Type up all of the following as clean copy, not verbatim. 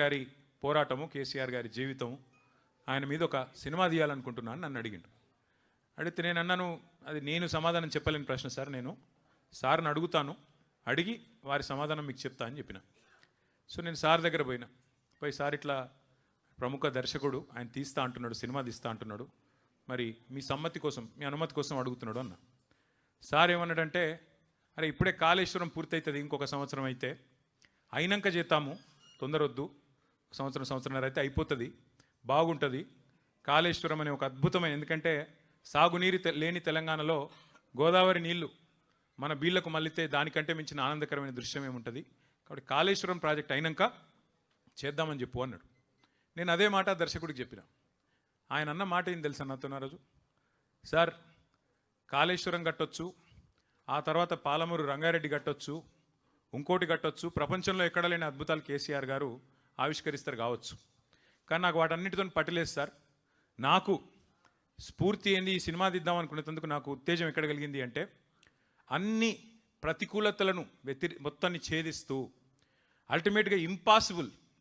గారి పోరాటము, కేసీఆర్ గారి జీవితం, ఆయన మీద ఒక సినిమా తీయాలనుకుంటున్నాను నన్ను అడిగిండు. అడిగితే నేను అన్నాను, అది నేను సమాధానం చెప్పలేని ప్రశ్న సార్, నేను సార్ని అడుగుతాను, అడిగి వారి సమాధానం మీకు చెప్తా అని చెప్పిన. సో నేను సార్ దగ్గర పోయి సార్ ఇట్లా ప్రముఖ దర్శకుడు, ఆయన తీస్తా అంటున్నాడు, సినిమా తీస్తా అంటున్నాడు, మరి మీ సమ్మతి కోసం, మీ అనుమతి కోసం అడుగుతున్నాడు అన్న. సార్ ఏమన్నాడంటే, అరే ఇప్పుడే కాళేశ్వరం పూర్తవుతుంది, ఇంకొక సంవత్సరం అయితే అయినాక చేద్దాము, తొందరొద్దు, సంవత్సరంన్నర అయితే అయిపోతుంది, బాగుంటుంది. కాళేశ్వరం అనే ఒక అద్భుతమైన, ఎందుకంటే సాగునీరు లేని తెలంగాణలో గోదావరి నీళ్లు మన బీళ్లకు మళ్ళితే దానికంటే మించిన ఆనందకరమైన దృశ్యం ఏముంటుంది, కాబట్టి కాళేశ్వరం ప్రాజెక్ట్ అయినాక చేద్దామని చెప్పు అన్నాడు. నేను అదే మాట దర్శకుడికి చెప్పిన. ఆయన అన్న మాట ఏం తెలుసా నాతో ఆ రోజు, సార్ కాళేశ్వరం కట్టొచ్చు, ఆ తర్వాత పాలమూరు రంగారెడ్డి కట్టొచ్చు, ఇంకోటి కట్టొచ్చు, ప్రపంచంలో ఎక్కడ లేని అద్భుతాలు కేసీఆర్ గారు ఆవిష్కరిస్తారు కావచ్చు, కానీ నాకు వాటన్నిటితో పట్టలేదు సార్. నాకు స్ఫూర్తి ఏంది, ఈ సినిమా తీద్దాం అనుకునేందుకు నాకు ఉత్తేజం ఎక్కడ కలిగింది అంటే, అన్ని ప్రతికూలతలను మొత్తాన్ని ఛేదిస్తూ అల్టిమేట్గా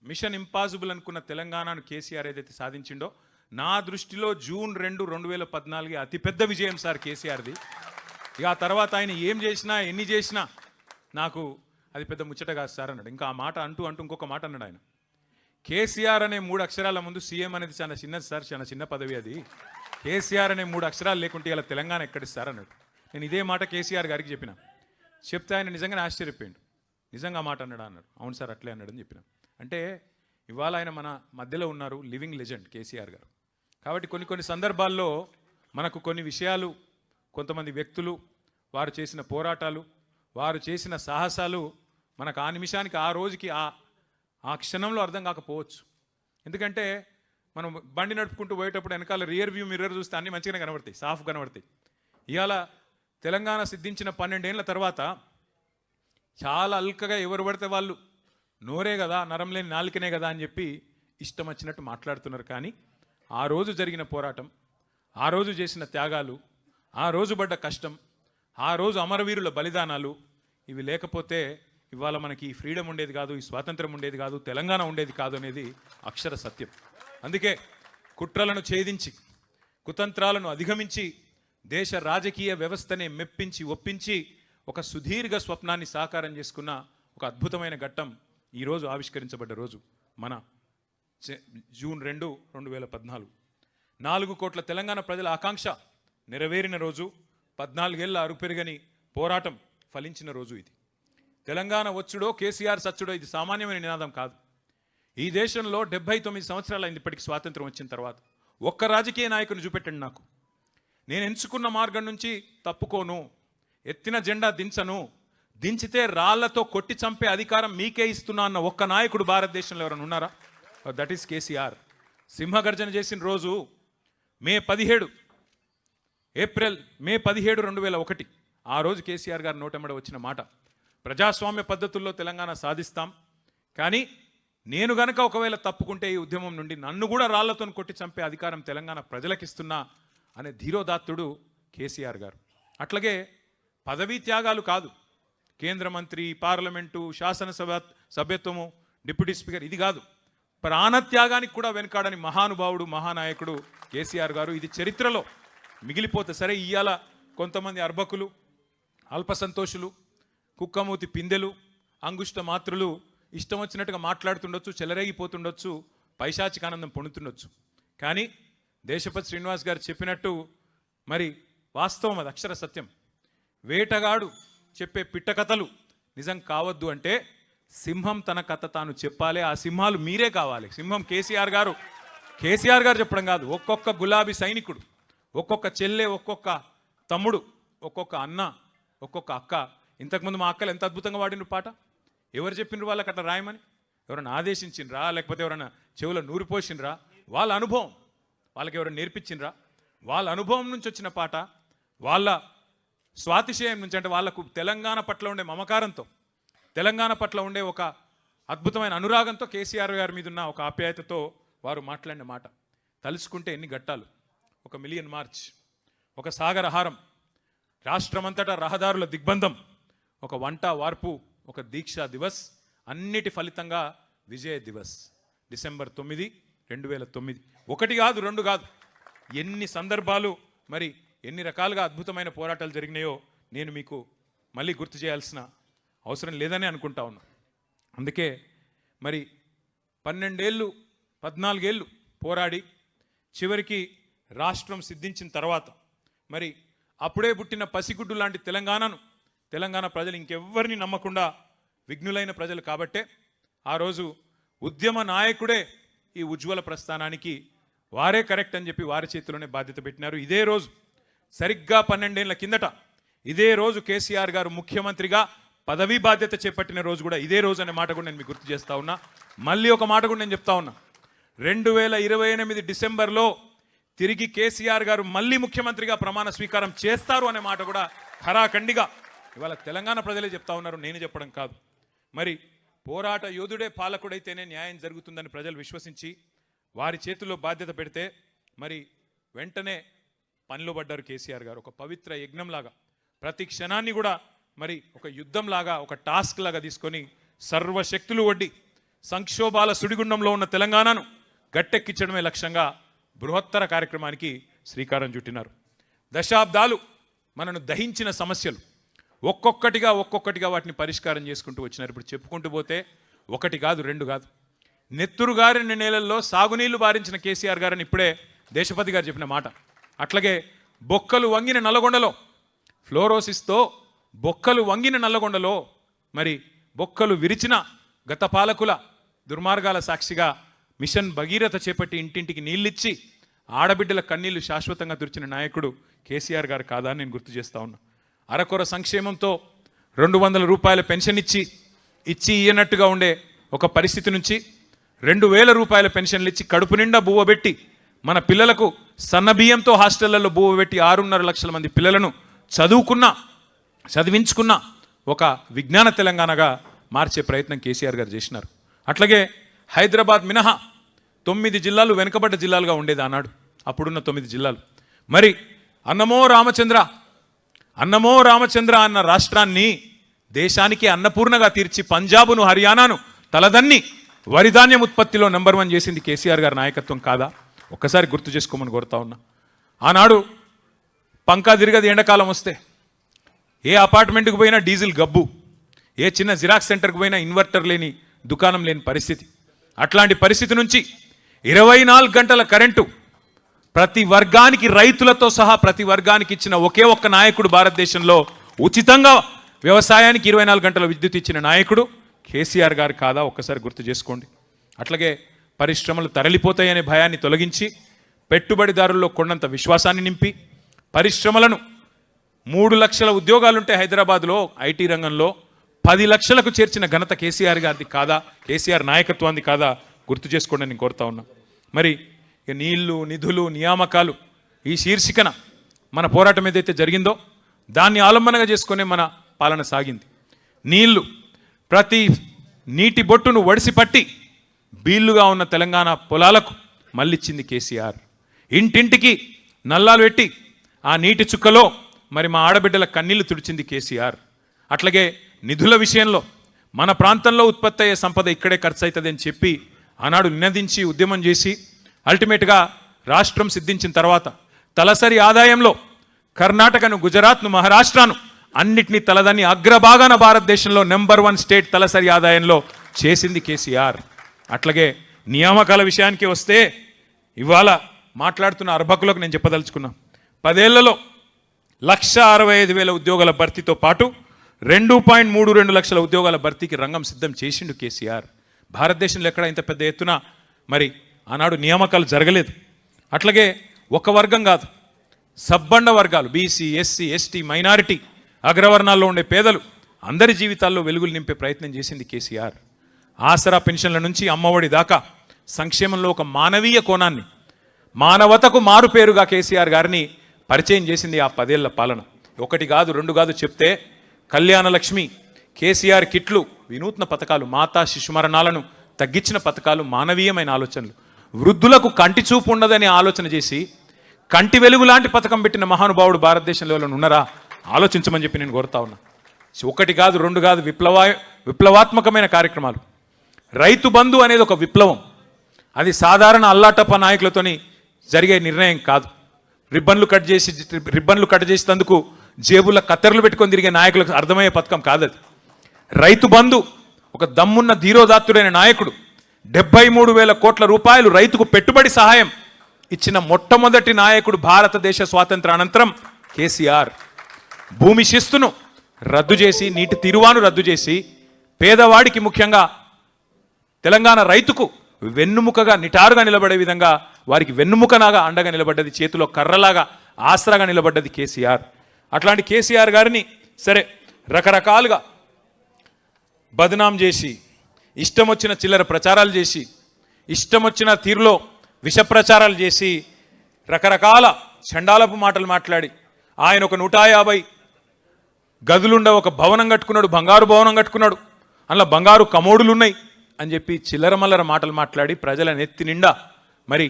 మిషన్ ఇంపాసిబుల్ అనుకున్న తెలంగాణను కేసీఆర్ ఏదైతే సాధించిండో, నా దృష్టిలో జూన్ 2, 2014 అతిపెద్ద విజయం సార్ కేసీఆర్ది. ఇక ఆ తర్వాత ఆయన ఏం చేసినా, ఎన్ని చేసినా నాకు అది పెద్ద ముచ్చట కాదు సార్ అన్నాడు. ఇంకా ఆ మాట అంటూ ఇంకొక మాట అన్నాడు ఆయన, కేసీఆర్ అనే 3 అక్షరాల ముందు సీఎం అనేది చాలా చిన్నది సార్, చాలా చిన్న పదవి అది. కేసీఆర్ అనే 3 అక్షరాలు లేకుంటే ఇలా తెలంగాణ ఎక్కడిస్తారు అన్నాడు. నేను ఇదే మాట కేసీఆర్ గారికి చెప్పిన. చెప్తే ఆయన నిజంగానే ఆశ్చర్యపోయాడు. నిజంగా మాట అన్నాడు. అవును సార్ అట్లే అన్నాడు అని చెప్పిన. అంటే ఇవాళ ఆయన మన మధ్యలో ఉన్నారు, లివింగ్ లెజెండ్ కేసీఆర్ గారు. కాబట్టి కొన్ని సందర్భాల్లో మనకు కొన్ని విషయాలు, కొంతమంది వ్యక్తులు, వారు చేసిన పోరాటాలు, వారు చేసిన సాహసాలు మనకు ఆ నిమిషానికి, ఆ రోజుకి, ఆ క్షణంలో అర్థం కాకపోవచ్చు. ఎందుకంటే మనం బండి నడుపుకుంటూ పోయేటప్పుడు వెనకాల రియర్ వ్యూ మిర్రర్ చూస్తే అన్నీ మంచిగానే కనబడతాయి, సాఫ్ కనబడతాయి. ఇవాళ తెలంగాణ సిద్ధించిన 12 ఏళ్ల తర్వాత చాలా అల్కగా ఎవరు పడితే వాళ్ళు నోరే కదా, నరం లేని నాలుకనే కదా అని చెప్పి ఇష్టం వచ్చినట్టు మాట్లాడుతున్నారు. కానీ ఆ రోజు జరిగిన పోరాటం, ఆ రోజు చేసిన త్యాగాలు, ఆ రోజు పడ్డ కష్టం, ఆ రోజు అమరవీరుల బలిదానాలు, ఇవి లేకపోతే ఇవాళ మనకి ఈ ఫ్రీడమ్ ఉండేది కాదు, ఈ స్వాతంత్రం ఉండేది కాదు, తెలంగాణ ఉండేది కాదు అనేది అక్షర సత్యం. అందుకే కుట్రలను ఛేదించి, కుతంత్రాలను అధిగమించి, దేశ రాజకీయ వ్యవస్థనే మెప్పించి, ఒప్పించి ఒక సుదీర్ఘ స్వప్నాన్ని సాకారం చేసుకున్న ఒక అద్భుతమైన ఘట్టం ఈరోజు ఆవిష్కరించబడ్డ రోజు మన జూన్ 2, 2014. 4 కోట్ల తెలంగాణ ప్రజల ఆకాంక్ష నెరవేరిన రోజు, 14 ఏళ్ల అరుపెరుగని పోరాటం ఫలించిన రోజు ఇది. తెలంగాణ వచ్చుడో కేసీఆర్ సచ్చుడో ఇది సామాన్యమైన నినాదం కాదు. ఈ దేశంలో 79 సంవత్సరాలు అయింది ఇప్పటికి స్వాతంత్రం వచ్చిన తర్వాత. ఒక్క రాజకీయ నాయకుని చూపెట్టండి నాకు. నేను ఎంచుకున్న మార్గం నుంచి తప్పుకోను, ఎత్తిన జెండా దించను, దించితే రాళ్లతో కొట్టి చంపే అధికారం మీకే ఇస్తున్నా అన్న ఒక్క నాయకుడు భారతదేశంలో ఎవరైనా ఉన్నారా? That is KCR. సింహగర్జన చేసిన రోజు ఏప్రిల్ 17, 2001. ఆ రోజు కేసీఆర్ గారు నోటెమ్మడ వచ్చిన మాట, ప్రజాస్వామ్య పద్ధతుల్లో తెలంగాణ సాధిస్తాం, కానీ నేను గనక ఒకవేళ తప్పుకుంటే ఈ ఉద్యమం నుండి నన్ను కూడా రాళ్లతో కొట్టి చంపే అధికారం తెలంగాణ ప్రజలకిస్తున్నా అనే ధీరోదాత్తుడు కేసీఆర్ గారు. అట్లాగే పదవీ త్యాగాలు కాదు, కేంద్ర మంత్రి, పార్లమెంటు, శాసనసభ సభ్యత్వము, డిప్యూటీ స్పీకర్, ఇది కాదు, ప్రాణత్యాగానికి కూడా వెనకాడని మహానుభావుడు, మహానాయకుడు కేసీఆర్ గారు. ఇది చరిత్రలో మిగిలిపోతే సరే. ఇవాళ కొంతమంది అర్భకులు, అల్పసంతోషులు, కుక్కమూతి పిందెలు, అంగుష్ట మాత్రులు ఇష్టం వచ్చినట్టుగా మాట్లాడుతుండొచ్చు, చెలరేగిపోతుండొచ్చు, పైశాచిక ఆనందం పొందుతుండొచ్చు. కానీ దేశపతి శ్రీనివాస్ గారు చెప్పినట్టు మరి వాస్తవం, అది అక్షర సత్యం. వేటగాడు చెప్పే పిట్ట కథలు నిజం కావద్దు అంటే సింహం తన కథ తాను చెప్పాలి. ఆ సింహాలు మీరే కావాలి. సింహం కేసీఆర్ గారు చెప్పడం కాదు. ఒక్కొక్క గులాబీ సైనికుడు, ఒక్కొక్క చెల్లె, ఒక్కొక్క తమ్ముడు, ఒక్కొక్క అన్న, ఒక్కొక్క అక్క. ఇంతకుముందు మా అక్కలు ఎంత అద్భుతంగా వాడిన పాట, ఎవరు చెప్పిండ్రు వాళ్ళకి అట్లా రాయమని? ఎవరైనా ఆదేశించిండ్రా, లేకపోతే ఎవరైనా చెవులో నూరిపోసిండ్రా? వాళ్ళ అనుభవం, వాళ్ళకి ఎవరైనా నేర్పించిండ్రా? వాళ్ళ అనుభవం నుంచి వచ్చిన పాట, వాళ్ళ స్వాతిశయం నుంచి, అంటే వాళ్ళకు తెలంగాణ పట్ల ఉండే మమకారంతో, తెలంగాణ పట్ల ఉండే ఒక అద్భుతమైన అనురాగంతో, కేసీఆర్ గారి మీద ఉన్న ఒక ఆప్యాయతతో వారు మాట్లాడిన మాట తలుచుకుంటే ఎన్ని ఘట్టాలు. 1 మిలియన్ మార్చ్, ఒక సాగరహారం, రాష్ట్రమంతటా రహదారుల దిగ్బంధం, ఒక వంట వార్పు, ఒక దీక్షా దివస్, అన్నిటి ఫలితంగా విజయ దివస్. డిసెంబర్ 9, 2009. ఒకటి కాదు, రెండు కాదు, ఎన్ని సందర్భాలు మరి ఎన్ని రకాలుగా అద్భుతమైన పోరాటాలు జరిగినాయో నేను మీకు మళ్ళీ గుర్తు చేయాల్సిన అవసరం లేదని అనుకుంటా ఉన్నా. అందుకే మరి 12 ఏళ్ళు 14 ఏళ్ళు పోరాడి చివరికి రాష్ట్రం సిద్ధించిన తర్వాత మరి అప్పుడే పుట్టిన పసిగుడ్డు లాంటి తెలంగాణ ప్రజలు ఇంకెవ్వరిని నమ్మకుండా విఘ్నులైన ప్రజలు కాబట్టే ఆ రోజు ఉద్యమ నాయకుడే ఈ ఉజ్వల ప్రస్థానానికి వారే కరెక్ట్ అని చెప్పి వారి చేతిలోనే బాధ్యత పెట్టినారు. ఇదే రోజు సరిగ్గా 12 ఏళ్ల కిందట ఇదే రోజు కేసీఆర్ గారు ముఖ్యమంత్రిగా పదవీ బాధ్యత చేపట్టిన రోజు కూడా ఇదే రోజు అనే మాట కూడా నేను మీకు గుర్తు చేస్తా ఉన్నా. మళ్ళీ ఒక మాట కూడా నేను చెప్తా ఉన్నా, 2028 డిసెంబర్లో తిరిగి కేసీఆర్ గారు మళ్ళీ ముఖ్యమంత్రిగా ప్రమాణ స్వీకారం చేస్తారు అనే మాట కూడా ఖరాఖండిగా ఇవాళ తెలంగాణ ప్రజలే చెప్తా ఉన్నారు, నేను చెప్పడం కాదు. మరి పోరాట యోధుడే పాలకుడైతేనే న్యాయం జరుగుతుందని ప్రజలు విశ్వసించి వారి చేతుల్లో బాధ్యత పెడితే మరి వెంటనే పనిలో పడ్డారు కేసీఆర్ గారు. ఒక పవిత్ర యజ్ఞంలాగా ప్రతి క్షణాన్ని కూడా మరి ఒక యుద్ధంలాగా ఒక టాస్క్ లాగా తీసుకొని సర్వశక్తులు వడ్డి సంక్షోభాల సుడిగుండంలో ఉన్న తెలంగాణను గట్టెక్కించడమే లక్ష్యంగా బృహత్తర కార్యక్రమానికి శ్రీకారం చుట్టినారు. దశాబ్దాలు మనను దహించిన సమస్యలు ఒక్కొక్కటిగా వాటిని పరిష్కారం చేసుకుంటూ వచ్చినారు. ఇప్పుడు చెప్పుకుంటూ పోతే ఒకటి కాదు, రెండు కాదు, నెత్తురు గారిన నేలల్లో సాగునీళ్లు బారించిన కేసీఆర్ గారని ఇప్పుడే దేశపతి గారు చెప్పిన మాట. అట్లాగే బొక్కలు వంగిన నల్లగొండలో ఫ్లోరోసిస్తో బొక్కలు వంగిన నల్లగొండలో మరి బొక్కలు విరిచిన గత పాలకుల దుర్మార్గాల సాక్షిగా మిషన్ భగీరథ చేపట్టి ఇంటింటికి నీళ్ళిచ్చి ఆడబిడ్డల కన్నీళ్లు శాశ్వతంగా తుడిచిన నాయకుడు కేసీఆర్ గారు కాదా అని నేను గుర్తు చేస్తా ఉన్నా. అరకొర సంక్షేమంతో 200 రూపాయల పెన్షన్ ఇచ్చి ఇయ్యనట్టుగా ఉండే ఒక పరిస్థితి నుంచి 2000 రూపాయల పెన్షన్లు ఇచ్చి కడుపు నిండా బువ్వబెట్టి మన పిల్లలకు సన్నబియ్యంతో హాస్టళ్లలో బువ్వబెట్టి 6.5 లక్షల మంది పిల్లలను చదివించుకున్న ఒక విజ్ఞాన తెలంగాణగా మార్చే ప్రయత్నం కేసీఆర్ గారు చేసినారు. అట్లాగే హైదరాబాద్ మినహా 9 జిల్లాలు వెనుకబడ్డ జిల్లాలుగా ఉండేది ఆనాడు, అప్పుడున్న 9 జిల్లాలు. మరి అన్నమో రామచంద్ర అన్న రాష్ట్రాన్ని దేశానికి అన్నపూర్ణగా తీర్చి పంజాబును హర్యానాను తలదన్ని వరిధాన్యం ఉత్పత్తిలో నెంబర్ 1 చేసింది కేసీఆర్ గారి నాయకత్వం కాదా? ఒక్కసారి గుర్తు చేసుకోమని కోరుతా ఉన్నా. ఆనాడు పంకా తిరగది ఎండాకాలం వస్తే ఏ అపార్ట్మెంట్కి పోయినా డీజిల్ గబ్బు, ఏ చిన్న జిరాక్స్ సెంటర్కి పోయినా ఇన్వర్టర్ లేని దుకాణం లేని పరిస్థితి. అట్లాంటి పరిస్థితి నుంచి 24 గంటల కరెంటు ప్రతి వర్గానికి రైతులతో సహా ప్రతి వర్గానికి ఇచ్చిన ఒకే ఒక్క నాయకుడు భారతదేశంలో, ఉచితంగా వ్యవసాయానికి 24 గంటల విద్యుత్ ఇచ్చిన నాయకుడు కేసీఆర్ గారు కాదా? ఒక్కసారి గుర్తు చేసుకోండి. అట్లాగే పరిశ్రమలు తరలిపోతాయనే భయాన్ని తొలగించి పెట్టుబడిదారుల్లో కొండంత విశ్వాసాన్ని నింపి పరిశ్రమలను 3 లక్షల ఉద్యోగాలుంటే హైదరాబాద్లో ఐటీ రంగంలో 10 లక్షలకు చేర్చిన ఘనత కేసీఆర్ గారిది కాదా? కేసీఆర్ నాయకత్వాన్ని కాదా? గుర్తు చేసుకోండి నేను కోరుతా ఉన్నా. మరి నీళ్లు, నిధులు, నియామకాలు ఈ శీర్షికన మన పోరాటం ఏదైతే జరిగిందో దాన్ని ఆలంబనగా చేసుకునే మన పాలన సాగింది. నీళ్లు ప్రతి నీటి బొట్టును వడిసిపట్టి బీళ్లుగా ఉన్న తెలంగాణ పొలాలకు మళ్ళిచ్చింది కేసీఆర్. ఇంటింటికి నల్లాలు పెట్టి ఆ నీటి చుక్కలో మరి మా ఆడబిడ్డల కన్నీళ్లు తుడిచింది కేసీఆర్. అట్లాగే నిధుల విషయంలో మన ప్రాంతంలో ఉత్పత్తి అయ్యే సంపద ఇక్కడే ఖర్చు అవుతుంది అని చెప్పి ఆనాడు నినదించి ఉద్యమం చేసి అల్టిమేట్గా రాష్ట్రం సిద్ధించిన తర్వాత తలసరి ఆదాయంలో కర్ణాటకను, గుజరాత్ను, మహారాష్ట్రను అన్నిటినీ తలదని అగ్రభాగాన భారతదేశంలో నెంబర్ 1 స్టేట్ తలసరి ఆదాయంలో చేసింది కేసీఆర్. అట్లాగే నియామకాల విషయానికి వస్తే ఇవాళ మాట్లాడుతున్న అర్భకులకు నేను చెప్పదలుచుకున్నా, 10 ఏళ్లలో 1,65,000 ఉద్యోగాల భర్తీతో పాటు 2.32 లక్షల ఉద్యోగాల భర్తీకి రంగం సిద్ధం చేసిండు కేసీఆర్. భారతదేశంలో ఎక్కడ ఇంత పెద్ద ఎత్తున మరి ఆనాడు నియామకాలు జరగలేదు. అట్లాగే ఒక వర్గం కాదు, సబ్బండ వర్గాలు బీసీ, ఎస్సీ, ఎస్టీ, మైనారిటీ, అగ్రవర్ణాల్లో ఉండే పేదలు అందరి జీవితాల్లో వెలుగులు నింపే ప్రయత్నం చేసింది కేసీఆర్. ఆసరా పెన్షన్ల నుంచి అమ్మఒడి దాకా సంక్షేమంలో ఒక మానవీయ కోణాన్ని, మానవతకు మారు పేరుగా కేసీఆర్ గారిని పరిచయం చేసింది ఆ 10 ఏళ్ల పాలన. ఒకటి కాదు, రెండు కాదు చెప్తే కళ్యాణ లక్ష్మి, కేసీఆర్ కిట్లు, వినూత్న పథకాలు, మాతా శిశుమరణాలను తగ్గించిన పథకాలు, మానవీయమైన ఆలోచనలు, వృద్ధులకు కంటి చూపు ఉండదని ఆలోచన చేసి కంటి వెలుగు లాంటి పథకం పెట్టిన మహానుభావుడు భారతదేశంలో ఉన్నారా? ఆలోచించమని చెప్పి నేను కోరుతా ఉన్నా. ఒకటి కాదు, రెండు కాదు, విప్లవాత్మకమైన కార్యక్రమాలు. రైతు బంధు అనేది ఒక విప్లవం. అది సాధారణ అల్లాటప్ప నాయకులతోని జరిగే నిర్ణయం కాదు. రిబ్బన్లు కట్ చేసేందుకు జేబుల కత్తెరలు పెట్టుకొని తిరిగే నాయకులకు అర్థమయ్యే పథకం కాదది. రైతు బంధు ఒక దమ్మున్న ధీరోదాత్తుడైన నాయకుడు 73,000 కోట్ల రూపాయలు రైతుకు పెట్టుబడి సహాయం ఇచ్చిన మొట్టమొదటి నాయకుడు భారతదేశ స్వాతంత్ర అనంతరం కేసీఆర్. భూమి శిస్తును రద్దు చేసి, నీటి తీరువాను రద్దు చేసి, పేదవాడికి ముఖ్యంగా తెలంగాణ రైతుకు వెన్నుముకగా నిటారుగా నిలబడే విధంగా వారికి వెన్నుముకనాగా అండగా నిలబడ్డది, చేతిలో కర్రలాగా ఆసరాగా నిలబడ్డది కేసీఆర్. అట్లాంటి కేసీఆర్ గారిని సరే రకరకాలుగా బదనాం చేసి, ఇష్టం వచ్చిన చిల్లర ప్రచారాలు చేసి, ఇష్టం వచ్చిన తీరులో విష ప్రచారాలు చేసి, రకరకాల చండాలపు మాటలు మాట్లాడి, ఆయన ఒక 150 గదులుండ ఒక భవనం కట్టుకున్నాడు, బంగారు భవనం కట్టుకున్నాడు, అందులో బంగారు కమోడులు ఉన్నాయి అని చెప్పి చిల్లరమల్లర మాటలు మాట్లాడి ప్రజల నెత్తి నిండా మరి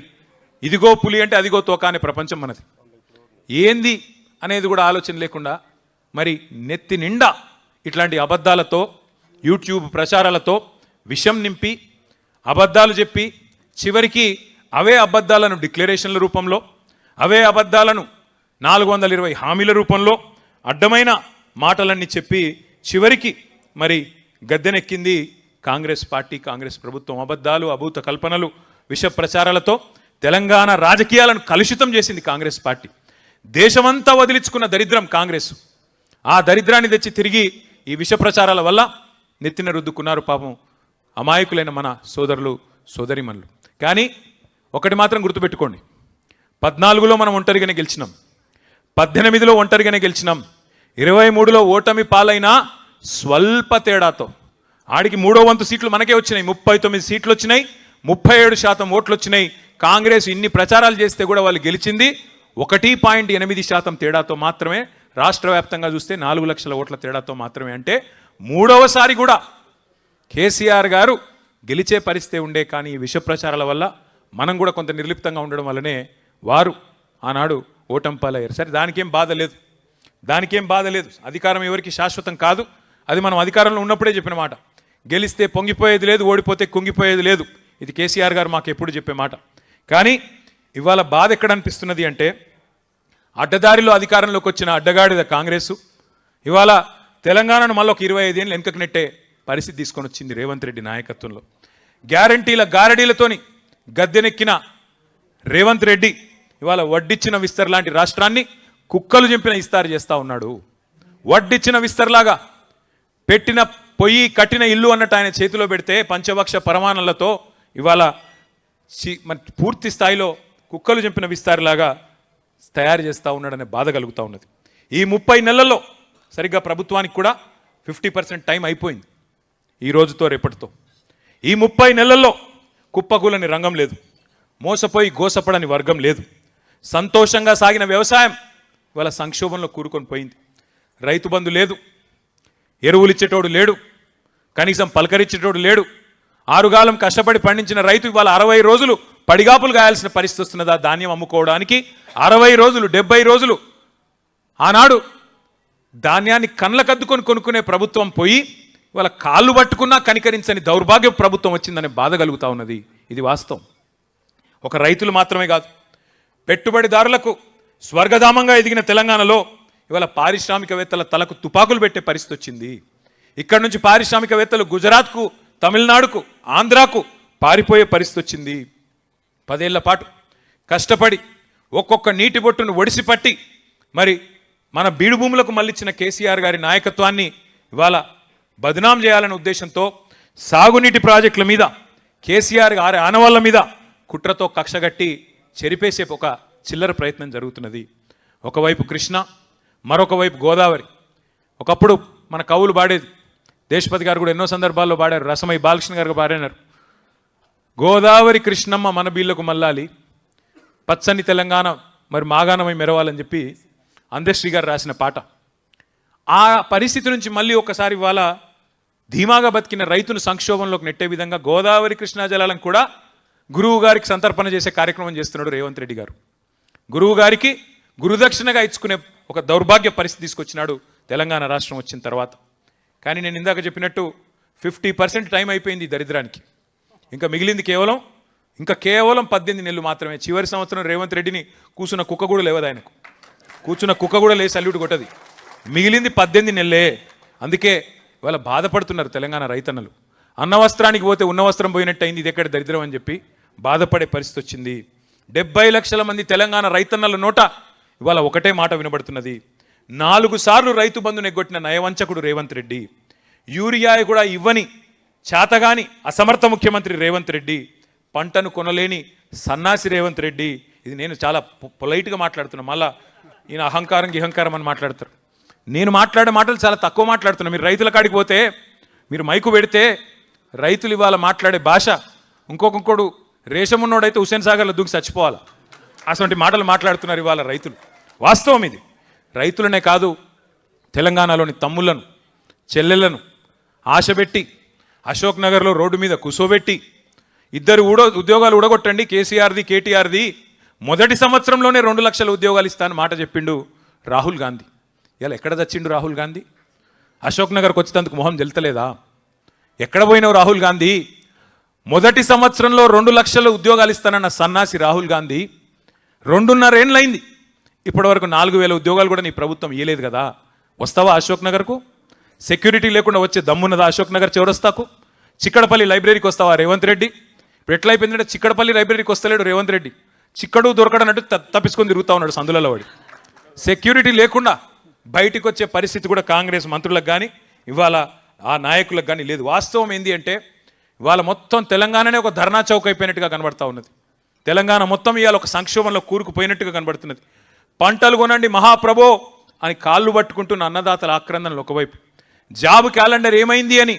ఇదిగో పులి అంటే అదిగో తోక అనే ప్రపంచం మనది, ఏంది అనేది కూడా ఆలోచన లేకుండా మరి నెత్తి నిండా ఇట్లాంటి అబద్ధాలతో, యూట్యూబ్ ప్రచారాలతో విషం నింపి, అబద్ధాలు చెప్పి, చివరికి అవే అబద్ధాలను డిక్లరేషన్ల రూపంలో, అవే అబద్ధాలను 420 హామీల రూపంలో అడ్డమైన మాటలన్నీ చెప్పి చివరికి మరి గద్దెనెక్కింది కాంగ్రెస్ పార్టీ, కాంగ్రెస్ ప్రభుత్వం. అబద్ధాలు, అభూత కల్పనలు, విష ప్రచారాలతో తెలంగాణ రాజకీయాలను కలుషితం చేసింది కాంగ్రెస్ పార్టీ. దేశమంతా వదిలించుకున్న దరిద్రం కాంగ్రెస్. ఆ దరిద్రాన్ని తెచ్చి తిరిగి ఈ విష ప్రచారాల వల్ల నెత్తిన రుద్దుకున్నారు పాపం అమాయకులైన మన సోదరులు సోదరిమణులు. కానీ ఒకటి మాత్రం గుర్తుపెట్టుకోండి, 14లో మనం ఒంటరిగానే గెలిచినాం, 18లో ఒంటరిగానే గెలిచినాం, 23లో ఓటమి పాలైన స్వల్ప తేడాతో. ఆడికి 3వ వంతు సీట్లు మనకే వచ్చినాయి, 39 సీట్లు వచ్చినాయి, 37% ఓట్లు వచ్చినాయి. కాంగ్రెస్ ఇన్ని ప్రచారాలు చేస్తే కూడా వాళ్ళు గెలిచింది 1.8% తేడాతో మాత్రమే. రాష్ట్ర వ్యాప్తంగా చూస్తే 4 లక్షల ఓట్ల తేడాతో మాత్రమే. అంటే 3వసారి కూడా కేసీఆర్ గారు గెలిచే పరిస్థితి ఉండే. కానీ ఈ విష ప్రచారాల వల్ల మనం కూడా కొంత నిర్లిప్తంగా ఉండడం వల్లనే వారు ఆనాడు ఓటమి పాలయ్యారు. సరే, దానికేం బాధ లేదు. అధికారం ఎవరికి శాశ్వతం కాదు. అది మనం అధికారంలో ఉన్నప్పుడే చెప్పిన మాట. గెలిస్తే పొంగిపోయేది లేదు, ఓడిపోతే కుంగిపోయేది లేదు. ఇది కేసీఆర్ గారు మాకు ఎప్పుడు చెప్పే మాట. కానీ ఇవాళ బాధ ఎక్కడ అనిపిస్తున్నది అంటే, అడ్డదారిలో అధికారంలోకి వచ్చిన అడ్డగాడిద కాంగ్రెస్ ఇవాళ తెలంగాణను మళ్ళీ ఒక 25 ఏళ్ళు వెనుకకు నెట్టే పరిస్థితి తీసుకొని వచ్చింది రేవంత్ రెడ్డి నాయకత్వంలో. గ్యారంటీల గారడీలతోని గద్దెనెక్కిన రేవంత్ రెడ్డి ఇవాళ వడ్డిచ్చిన విస్తర్ లాంటి రాష్ట్రాన్ని కుక్కలు చింపిన ఇస్తారు చేస్తూ ఉన్నాడు. వడ్డిచ్చిన విస్తర్లాగా పెట్టిన పొయ్యి కట్టిన ఇల్లు అన్నట్టు ఆయన చేతిలో పెడితే పంచభక్ష పరమాణాలతో ఇవాళ పూర్తి స్థాయిలో కుక్కలు చంపిన విస్తారులాగా తయారు చేస్తూ ఉన్నాడనే బాధ కలుగుతూ ఉన్నది. ఈ 30 నెలల్లో సరిగ్గా ప్రభుత్వానికి కూడా 50% టైం అయిపోయింది ఈ రోజుతో రేపటితో. ఈ 30 నెలల్లో కుప్పకూలని రంగం లేదు, మోసపోయి గోసపడని వర్గం లేదు. సంతోషంగా సాగిన వ్యవసాయం ఇవాళ సంక్షోభంలో కూరుకొని పోయింది. రైతు బంధు లేదు, ఎరువులు ఇచ్చేటోడు లేడు, కనీసం పలకరించేటోడు లేడు. ఆరుగాలం కష్టపడి పండించిన రైతు ఇవాళ 60 రోజులు పడిగాపులు గాయాల్సిన పరిస్థితి వస్తున్నదా ధాన్యం అమ్ముకోవడానికి? 60 రోజులు 70 రోజులు ఆనాడు ధాన్యాన్ని కళ్ళకద్దుకొని కొనుక్కునే ప్రభుత్వం పోయి ఇవాళ కాళ్ళు పట్టుకున్నా కనికరించని దౌర్భాగ్య ప్రభుత్వం వచ్చిందనే బాధ కలుగుతూ ఉన్నది. ఇది వాస్తవం. ఒక రైతులు మాత్రమే కాదు, పెట్టుబడిదారులకు స్వర్గధామంగా ఎదిగిన తెలంగాణలో ఇవాళ పారిశ్రామికవేత్తల తలకు తుపాకులు పెట్టే పరిస్థితి వచ్చింది. ఇక్కడ నుంచి పారిశ్రామికవేత్తలు గుజరాత్కు, తమిళనాడుకు, ఆంధ్రాకు పారిపోయే పరిస్థితి వచ్చింది. 10 ఏళ్ల పాటు కష్టపడి ఒక్కొక్క నీటి బొట్టును ఒడిసిపట్టి మరి మన బీడు భూములకు మళ్ళించిన కేసీఆర్ గారి నాయకత్వాన్ని ఇవాళ బదనాం చేయాలనే ఉద్దేశంతో సాగునీటి ప్రాజెక్టుల మీద, కేసీఆర్ గారి ఆనవాళ్ల మీద కుట్రతో కక్షగట్టి చెరిపేసే ఒక చిల్లర ప్రయత్నం జరుగుతున్నది. ఒకవైపు కృష్ణ, మరొక వైపు గోదావరి. ఒకప్పుడు మన కవులు పాడేది, దేశపతి గారు కూడా ఎన్నో సందర్భాల్లో పాడారు, రసమై బాలకృష్ణ గారు పాడినారు. గోదావరి కృష్ణమ్మ మన బీళ్లకు మల్లాలి, పచ్చని తెలంగాణ మరి మాగాణమై మెరవాలని చెప్పి అందశ్రీ గారు రాసిన పాట. ఆ పరిస్థితి నుంచి మళ్ళీ ఒకసారి ఇవాళ ధీమాగా బతికిన రైతును సంక్షోభంలోకి నెట్టే విధంగా గోదావరి కృష్ణా జలాలను కూడా గురువు గారికి సంతర్పణ చేసే కార్యక్రమం చేస్తున్నాడు రేవంత్ రెడ్డి గారు. గురువు గారికి గురుదక్షిణగా ఇచ్చుకునే ఒక దౌర్భాగ్య పరిస్థితి తీసుకొచ్చినాడు తెలంగాణ రాష్ట్రం వచ్చిన తర్వాత. కానీ నేను ఇందాక చెప్పినట్టు 50% టైం అయిపోయింది దరిద్రానికి. ఇంకా మిగిలింది కేవలం ఇంకా కేవలం 18 నెలలు మాత్రమే. చివరి సంవత్సరం రేవంత్ రెడ్డిని కూర్చున్న కుక్క కూడా లేవదు, ఆయనకు కూర్చున్న కుక్క కూడా లేసి సల్యూట్ కొట్టది. మిగిలింది 18 నెలలే. అందుకే ఇవాళ బాధపడుతున్నారు తెలంగాణ రైతన్నలు. అన్న వస్త్రానికి పోతే ఉన్న వస్త్రం పోయినట్టు అయింది, ఇది ఎక్కడ దరిద్రం అని చెప్పి బాధపడే పరిస్థితి వచ్చింది. 70 లక్షల మంది తెలంగాణ రైతన్నల నోట ఇవాళ ఒకటే మాట వినబడుతున్నది. 4 సార్లు రైతు బంధును ఎగ్గొట్టిన నయవంచకుడు రేవంత్ రెడ్డి, యూరియా కూడా ఇవ్వని చాతగాని అసమర్థ ముఖ్యమంత్రి రేవంత్ రెడ్డి, పంటను కొనలేని సన్నాసి రేవంత్ రెడ్డి. ఇది నేను చాలా పొలైట్గా మాట్లాడుతున్నా, మళ్ళా ఈయన అహంకారం అని మాట్లాడతారు. నేను మాట్లాడే మాటలు చాలా తక్కువ మాట్లాడుతున్నా. మీరు రైతుల కాడికి పోతే, మీరు మైకు పెడితే రైతులు ఇవాళ మాట్లాడే భాష ఇంకొకడు రేషం ఉన్నోడైతే హుస్సేన్ సాగర్లో దూకి చచ్చిపోవాలి. అటువంటి మాటలు మాట్లాడుతున్నారు ఇవాళ రైతులు. వాస్తవం ఇది. రైతులనే కాదు, తెలంగాణలోని తమ్ముళ్లను చెల్లెళ్లను ఆశపెట్టి అశోక్ నగర్లో రోడ్డు మీద కూసోబెట్టి ఇద్దరు ఉద్యోగాలు ఊడగొట్టండి కేసీఆర్ది కేటీఆర్ది, మొదటి సంవత్సరంలోనే 2 లక్షల ఉద్యోగాలు ఇస్తానని మాట చెప్పిండు రాహుల్ గాంధీ. ఇలా ఎక్కడ చచ్చిండు రాహుల్ గాంధీ? అశోక్ నగర్కి వచ్చేందుకు మొహం తెలుతలేదా? ఎక్కడ పోయినావు రాహుల్ గాంధీ? మొదటి సంవత్సరంలో 2 లక్షల ఉద్యోగాలు ఇస్తానన్న సన్నాసి రాహుల్ గాంధీ 2.5 ఏళ్ళైంది, ఇప్పటివరకు 4,000 ఉద్యోగాలు కూడా నీ ప్రభుత్వం ఇయ్యలేదు కదా. వస్తావా అశోక్ నగర్కు? సెక్యూరిటీ లేకుండా వచ్చే దమ్మున్నదా అశోక్ నగర్ చౌరస్తాకు? చిక్కడపల్లి లైబ్రరీకి వస్తావా రేవంత్ రెడ్డి? ఇప్పుడు ఎట్లా అయిపోయిందంటే చిక్కడపల్లి లైబ్రరీకి వస్తలేడు రేవంత్ రెడ్డి, చిక్కడు దొరకడన్నట్టు తప్పించుకొని తిరుగుతూ ఉన్నాడు సందులలో వాడి. సెక్యూరిటీ లేకుండా బయటికి వచ్చే పరిస్థితి కూడా కాంగ్రెస్ మంత్రులకు కానీ ఇవాళ ఆ నాయకులకు కానీ లేదు. వాస్తవం ఏంది అంటే ఇవాళ మొత్తం తెలంగాణనే ఒక ధర్నా చౌక్ అయిపోయినట్టుగా కనబడతా ఉన్నది. తెలంగాణ మొత్తం ఇవాళ ఒక సంక్షోభంలో కూరుకుపోయినట్టుగా కనబడుతున్నది. పంటలు కొనండి మహాప్రభో అని కాళ్ళు పట్టుకుంటున్న అన్నదాతల ఆక్రందనలు ఒకవైపు, జాబ్ క్యాలెండర్ ఏమైంది అని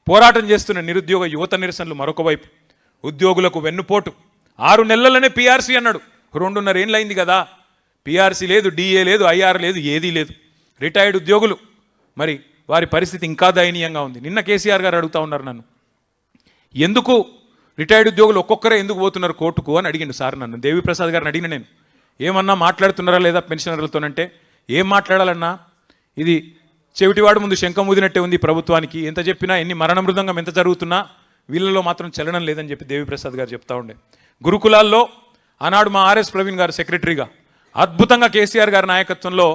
పోరాటం చేస్తున్న నిరుద్యోగ యువత నిరసనలు మరొక వైపు, ఉద్యోగులకు వెన్నుపోటు. 6 నెలలనే పీఆర్సీ అన్నాడు, 2.5 ఏళ్ళు అయింది కదా. పీఆర్సీ లేదు, డిఏ లేదు, ఐఆర్ లేదు, ఏదీ లేదు. రిటైర్డ్ ఉద్యోగులు మరి వారి పరిస్థితి ఇంకా దయనీయంగా ఉంది. నిన్న కేసీఆర్ గారు అడుగుతూ ఉన్నారు నన్ను, ఎందుకు రిటైర్డ్ ఉద్యోగులు ఒక్కొక్కరే ఎందుకు పోతున్నారు కోర్టుకు అని అడిగిండు సార్ నన్ను. దేవిప్రసాద్ గారిని అడిగిన నేను, ఏమన్నా మాట్లాడుతున్నారా లేదా పెన్షనర్లతోనంటే, ఏం మాట్లాడాలన్నా, ఇది చెవిటివాడు ముందు శంఖం ఊదినట్టే ఉంది ప్రభుత్వానికి, ఎంత చెప్పినా ఎన్ని మరణ మృదంగం ఎంత జరుగుతున్నా వీళ్ళలో మాత్రం చలనం లేదని చెప్పి దేవిప్రసాద్ గారు చెప్తా ఉండే. గురుకులాల్లో ఆనాడు మా ఆర్ఎస్ ప్రవీణ్ గారు సెక్రటరీగా అద్భుతంగా కేసీఆర్ గారి నాయకత్వంలో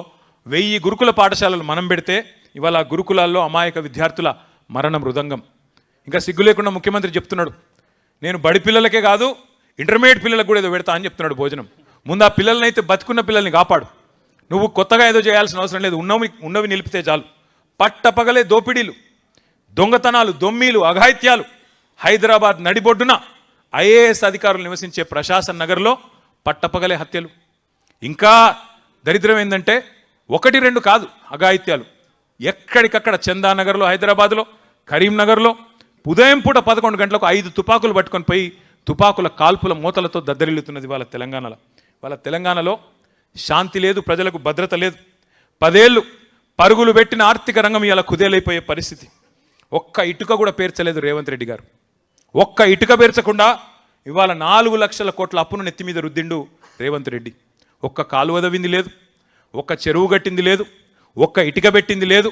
1000 గురుకుల పాఠశాలలు మనం పెడితే ఇవాళ గురుకులాల్లో అమాయక విద్యార్థుల మరణ మృదంగం. ఇంకా సిగ్గు లేకుండా ముఖ్యమంత్రి చెప్తున్నాడు, నేను బడి పిల్లలకే కాదు ఇంటర్మీడియట్ పిల్లలకు కూడా ఏదో పెడతా అని చెప్తున్నాడు భోజనం. ముందు ఆ పిల్లలనైతే బతుకున్న పిల్లల్ని కాపాడు, నువ్వు కొత్తగా ఏదో చేయాల్సిన అవసరం లేదు, ఉన్నవి నిలిపితే చాలు. పట్టపగలే దోపిడీలు, దొంగతనాలు, దొమ్మీలు, అఘాయిత్యాలు. హైదరాబాద్ నడిబొడ్డున ఐఏఎస్ అధికారులు నివసించే ప్రశాసన్ నగర్లో పట్టపగలే హత్యలు. ఇంకా దరిద్రం ఏంటంటే 1-2 కాదు అఘాయిత్యాలు, ఎక్కడికక్కడ చందానగర్లో, హైదరాబాద్లో, కరీంనగర్లో ఉదయం పూట 11 గంటలకు 5 తుపాకులు పట్టుకొని పోయి తుపాకుల కాల్పుల మూతలతో దద్దరిల్లుతున్నది వాళ్ళ తెలంగాణలో. వాళ్ళ తెలంగాణలో శాంతి లేదు, ప్రజలకు భద్రత లేదు. 10 ఏళ్ళు పరుగులు పెట్టిన ఆర్థిక రంగం ఇలా కుదేలైపోయే పరిస్థితి. ఒక్క ఇటుక కూడా పేర్చలేదు రేవంత్ రెడ్డి గారు. ఒక్క ఇటుక పేర్చకుండా ఇవాళ 4 లక్షల కోట్ల అప్పును నెత్తి మీద రుద్దిండు రేవంత్ రెడ్డి. ఒక్క కాలువ దవ్వింది లేదు, ఒక్క చెరువు కట్టింది లేదు, ఒక్క ఇటుక పెట్టింది లేదు,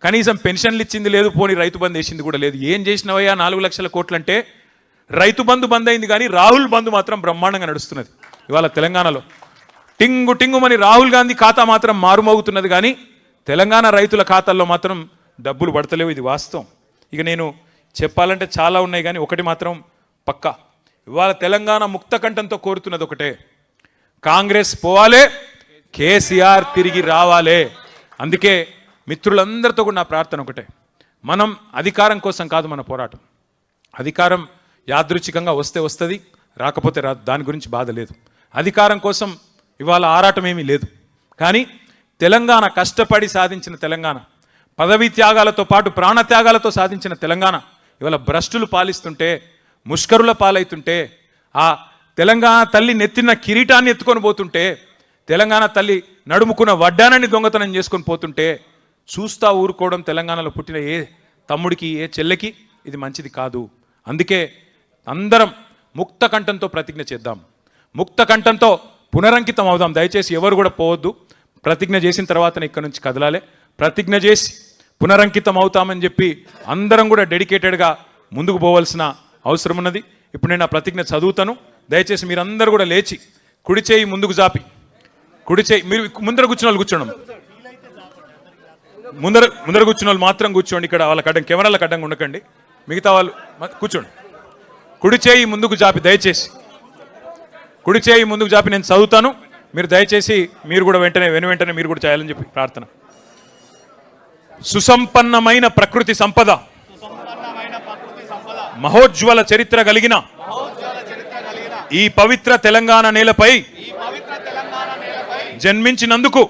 కనీసం పెన్షన్లు ఇచ్చింది లేదు, పోనీ రైతు బంధు వేసింది కూడా లేదు. ఏం చేసినవయ్యా 4 లక్షల కోట్లు అంటే? రైతు బంధు బంద్ అయింది కానీ రాహుల్ బంధు మాత్రం బ్రహ్మాండంగా నడుస్తున్నది ఇవాళ తెలంగాణలో. టింగుమని రాహుల్ గాంధీ ఖాతా మాత్రం మారుమోగుతున్నది కానీ తెలంగాణ రైతుల ఖాతాల్లో మాత్రం డబ్బులు పడతలేవు. ఇది వాస్తవం. ఇక నేను చెప్పాలంటే చాలా ఉన్నాయి కానీ ఒకటి మాత్రం పక్కా, ఇవాళ తెలంగాణ ముక్త కంఠంతో కోరుతున్నది ఒకటే, కాంగ్రెస్ పోవాలే, కేసీఆర్ తిరిగి రావాలే. అందుకే మిత్రులందరితో కూడా నా ప్రార్థన ఒకటే, మనం అధికారం కోసం కాదు మన పోరాటం. అధికారం యాదృచ్ఛికంగా వస్తే వస్తుంది, రాకపోతే రాదు, దాని గురించి బాధ లేదు. అధికారం కోసం ఇవాళ ఆరాటం ఏమీ లేదు. కానీ తెలంగాణ కష్టపడి సాధించిన తెలంగాణ, పదవీ త్యాగాలతో పాటు ప్రాణత్యాగాలతో సాధించిన తెలంగాణ ఇవాళ భ్రష్టులు పాలిస్తుంటే, ముష్కరుల పాలవుతుంటే, ఆ తెలంగాణ తల్లి నెత్తిన కిరీటాన్ని ఎత్తుకొని పోతుంటే, తెలంగాణ తల్లి నడుముకున్న వడ్డానాన్ని దొంగతనం చేసుకొని పోతుంటే చూస్తా ఊరుకోవడం తెలంగాణలో పుట్టిన ఏ తమ్ముడికి, ఏ చెల్లెకి ఇది మంచిది కాదు. అందుకే అందరం ముక్త కంఠంతో ప్రతిజ్ఞ చేద్దాం, ముక్త కంఠంతో పునరంకితం అవుదాం. దయచేసి ఎవరు కూడా పోవద్దు. ప్రతిజ్ఞ చేసిన తర్వాతనే ఇక్కడ నుంచి కదలాలి. ప్రతిజ్ఞ చేసి పునరంకితం అవుతామని చెప్పి అందరం కూడా డెడికేటెడ్గా ముందుకు పోవాల్సిన అవసరం ఉన్నది. ఇప్పుడు నేను ఆ ప్రతిజ్ఞ చదువుతాను. దయచేసి మీరందరూ కూడా లేచి కుడి చేయి ముందుకు జాపి, కుడి చేయి మీరు ముందర కూర్చున్న వాళ్ళు కూర్చోండి, ముందర కూర్చున్న వాళ్ళు మాత్రం కూర్చోండి. ఇక్కడ వాళ్ళకి అడ్డం కెమెరాలకు అడ్డంగా ఉండకండి, మిగతా వాళ్ళు కూర్చోండి. కుడి చేయి ముందుకు జాపి, దయచేసి కుడి చేయి ముందుకు జాపి నేను చదువుతాను. మీరు దయచేసి మీరు కూడా వెంటనే మీరు కూడా చేయాలని చెప్పి ప్రార్థన. సుసంపన్నమైన ప్రకృతి సంపద, మహోజ్వల చరిత్ర కలిగిన ఈ పవిత్ర తెలంగాణ నేలపై జన్మించినందుకు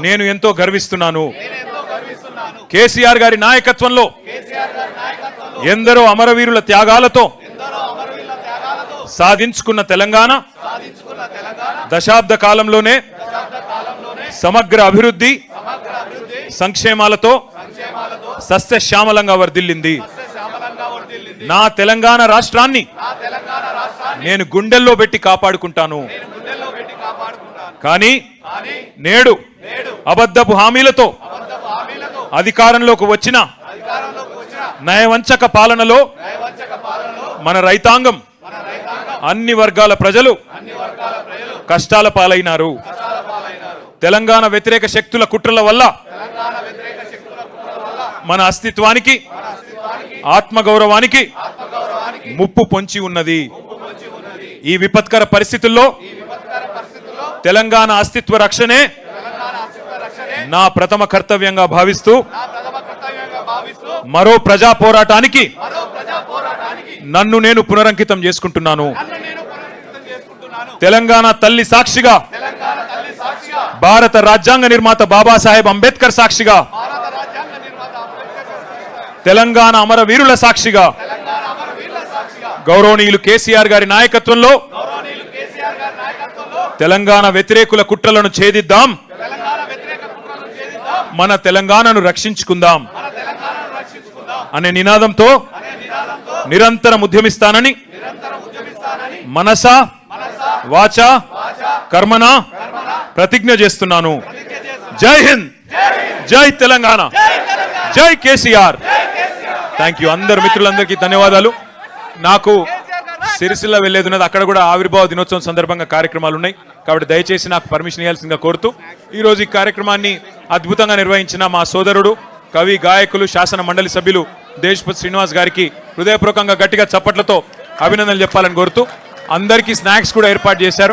నేను ఎంతో గర్విస్తున్నాను. కేసీఆర్ గారి నాయకత్వంలో ఎందరో అమరవీరుల త్యాగాలతో సాధించుకున్న తెలంగాణ దశాబ్ద కాలంలోనే సమగ్ర అభివృద్ధి సంక్షేమాలతో సస్యశ్యామలంగా వర్ధిల్లింది. నా తెలంగాణ రాష్ట్రాన్ని నేను గుండెల్లో పెట్టి కాపాడుకుంటాను. కానీ నేడు అబద్ధపు హామీలతో అధికారంలోకి వచ్చిన నయవంచక పాలనలో మన రైతాంగం, అన్ని వర్గాల ప్రజలు కష్టాల పాలైనారు. తెలంగాణ వ్యతిరేక శక్తుల కుట్రల వల్ల మన అస్తిత్వానికి, ఆత్మగౌరవానికి ముప్పు పొంచి ఉన్నది. ఈ విపత్కర పరిస్థితుల్లో తెలంగాణ అస్తిత్వ రక్షణే నా ప్రథమ కర్తవ్యంగా భావిస్తూ మరో ప్రజా పోరాటానికి నన్ను నేను పునరంకితం చేసుకుంటున్నాను. తెలంగాణ తల్లి సాక్షిగా, భారత రాజ్యాంగ నిర్మాత బాబాసాహెబ్ అంబేద్కర్ సాక్షిగా, తెలంగాణ అమరవీరుల సాక్షిగా, గౌరవనీయులు కేసీఆర్ గారి నాయకత్వంలో తెలంగాణ వ్యతిరేకుల కుట్రలను ఛేదిద్దాం, మన తెలంగాణను రక్షించుకుందాం అనే నినాదంతో నిరంతరం ఉద్యమిస్తానని మనస వాచ కర్మన ప్రతిజ్ఞ చేస్తున్నాను. జై హింద్, జై తెలంగాణ, జై కేసీఆర్. Thank you. అందరు మిత్రులందరికీ ధన్యవాదాలు. నాకు సిరిసిల్ల వెళ్ళేది ఉన్నది, అక్కడ కూడా ఆవిర్భావ దినోత్సవం సందర్భంగా కార్యక్రమాలు ఉన్నాయి. కాబట్టి దయచేసి నాకు పర్మిషన్ ఇవ్వాల్సిందిగా కోరుతూ ఈరోజు ఈ కార్యక్రమాన్ని అద్భుతంగా నిర్వహించిన మా సోదరుడు, కవి, గాయకులు, శాసన మండలి సభ్యులు దేశపతి శ్రీనివాస్ గారికి హృదయపూర్వకంగా గట్టిగా చప్పట్లతో అభినందనలు చెప్పాలని కోరుతూ అందరికీ స్నాక్స్ కూడా ఏర్పాటు చేశారు.